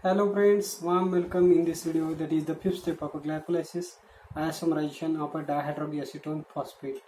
Hello friends, warm welcome in this video that is the fifth step of glycolysis, isomerization of a dihydroxyacetone phosphate.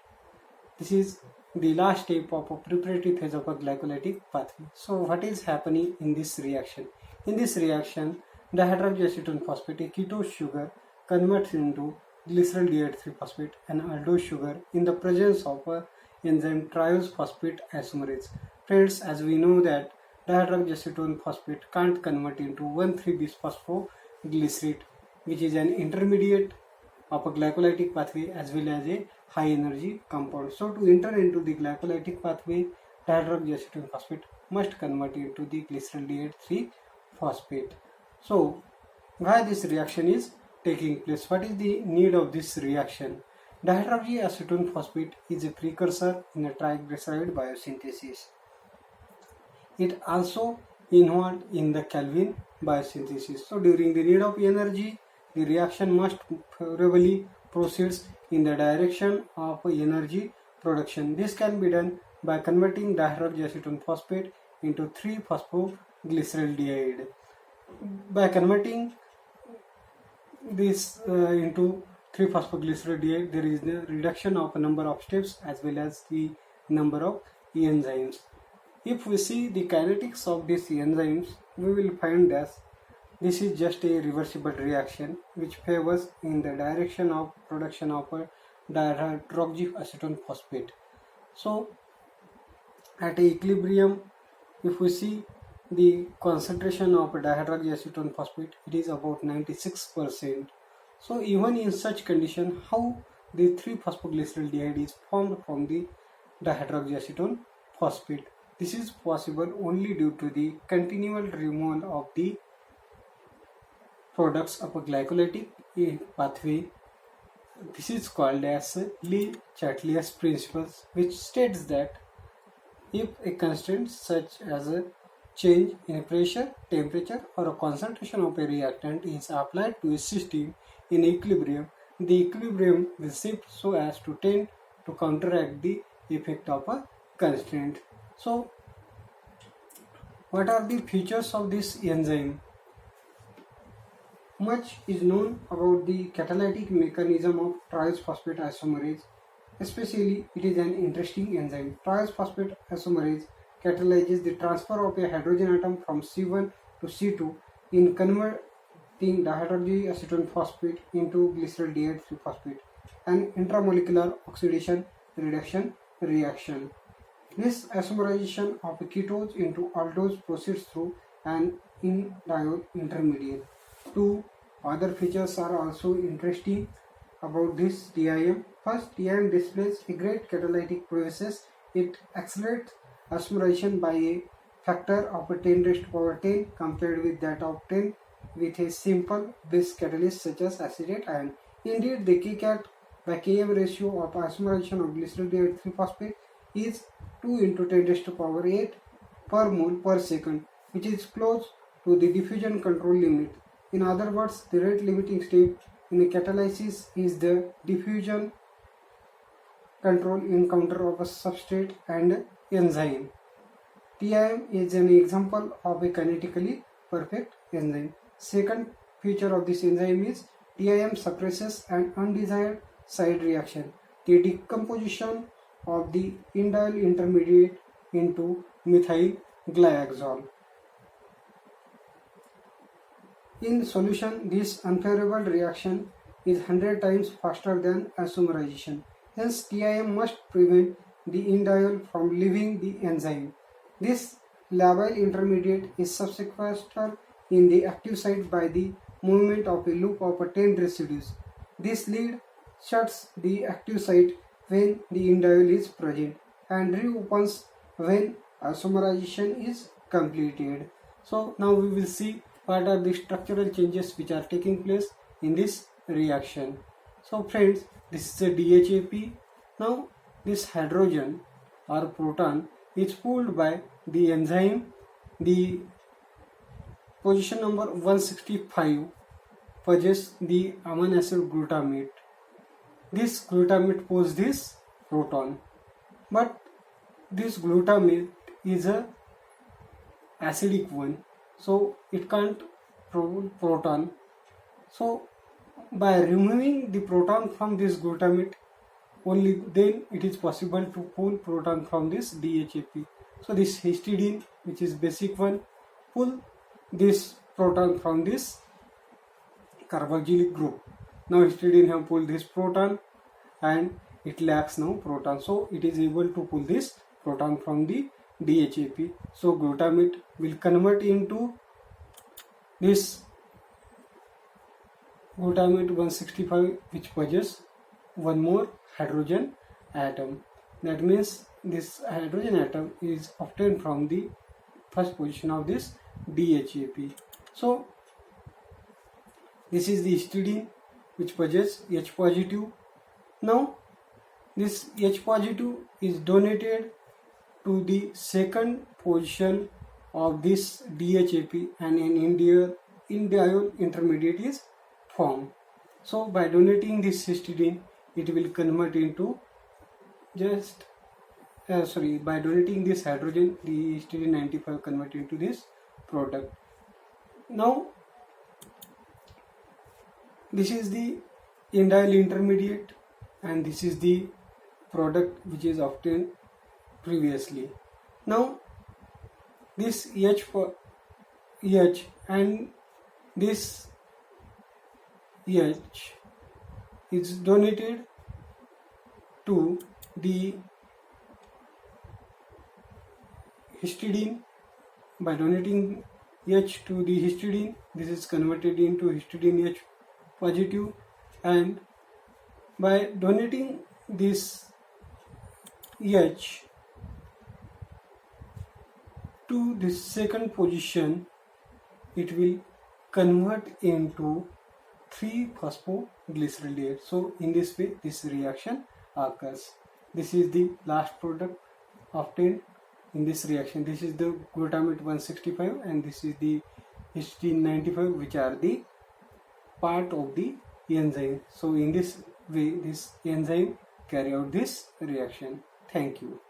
This is the last step of a preparatory phase of a glycolytic pathway. So what is happening in this reaction? In this reaction, dihydroxyacetone phosphate, a ketose sugar, converts into glycerol D3 phosphate and aldose sugar in the presence of a enzyme triose phosphate isomerase. Friends, as we know that dihydroxyacetone phosphate can't convert into 1,3-bisphosphoglycerate, which is an intermediate of a glycolytic pathway as well as a high energy compound. So to enter into the glycolytic pathway, dihydroxyacetone phosphate must convert into the glycerol D3 phosphate. So why this reaction is taking place? What is the need of this reaction? Dihydroxyacetone phosphate is a precursor in a triglyceride biosynthesis. It also involved in the Calvin biosynthesis. So during the need of energy, the reaction must favorably proceeds in the direction of energy production. This can be done by converting dihydroxyacetone phosphate into 3-phosphoglyceraldehyde. By converting this into 3-phosphoglyceraldehyde, there is the reduction of a number of steps as well as the number of enzymes. If we see the kinetics of these enzymes, we will find that this is just a reversible reaction which favors in the direction of production of a dihydroxyacetone phosphate. So at equilibrium, if we see the concentration of dihydroxyacetone phosphate, it is about 96%. So even in such condition, how the 3-phosphoglyceraldehyde is formed from the dihydroxyacetone phosphate? This is possible only due to the continual removal of the products of a glycolytic pathway. This is called as Le-Chatelier's principle, which states that if a constant such as a change in pressure, temperature or a concentration of a reactant is applied to a system in equilibrium, the equilibrium will shift so as to tend to counteract the effect of a constraint. So, what are the features of this enzyme? Much is known about the catalytic mechanism of triose phosphate isomerase. Especially, it is an interesting enzyme. Triose phosphate isomerase catalyzes the transfer of a hydrogen atom from C1 to C2 in converting dihydroxyacetone phosphate into glycerol D3 phosphate, an intramolecular oxidation reduction reaction. This isomerization of a ketose into aldose proceeds through an indiol intermediate. Two other features are also interesting about this DIM. First, DIM displays a great catalytic process. It accelerates isomerization by a factor of 10 raised to power 10 compared with that of 10 with a simple base catalyst such as acetate ion. Indeed, the kcat by Km ratio of isomerization of glycerol D3 phosphate is 2 into 10 raised to power 8 per mole per second, which is close to the diffusion control limit. In other words, the rate limiting step in a catalysis is the diffusion control encounter of a substrate and enzyme. TIM is an example of a kinetically perfect enzyme. Second feature of this enzyme is TIM suppresses an undesired side reaction, the decomposition of the indiol intermediate into methyl glyaxol. In solution, this unfavorable reaction is 100 times faster than isomerization. Hence, TIM must prevent the indiol from leaving the enzyme. This labile intermediate is subsequestered in the active site by the movement of a loop of 10 residues. This lead shuts the active site when the indiol is present and reopens when isomerization is completed. So now we will see what are the structural changes which are taking place in this reaction. So friends, this is a DHAP. Now this hydrogen or proton is pulled by the enzyme. The position number 165 possesses the amino acid glutamate. This glutamate pulls this proton, but this glutamate is a acidic one, so it can't proton. So by removing the proton from this glutamate, only then it is possible to pull proton from this DHAP. So this histidine, which is basic one, pull this proton from this carboxylic group. Now histidine have pulled this proton and it lacks now proton, so it is able to pull this proton from the DHAP. So glutamate will convert into this glutamate 165, which possesses one more hydrogen atom. That means this hydrogen atom is obtained from the first position of this DHAP. So this is the histidine, which possesses H positive. Now this H positive is donated to the second position of this DHAP and an indiol intermediate is formed. So by donating this histidine, it will convert into by donating this hydrogen, the histidine 95 convert into this product. Now this is the indiol intermediate and this is the product which is obtained previously. Now this H and this H is donated to the histidine. By donating H to the histidine, this is converted into histidine H positive, and by donating this H to this second position, it will convert into 3-phosphoglyceraldehyde. So in this way this reaction occurs. This is the last product obtained in this reaction. This is the glutamate 165 and this is the histidine 95, which are the part of the enzyme. So in this way this enzyme carry out this reaction. Thank you.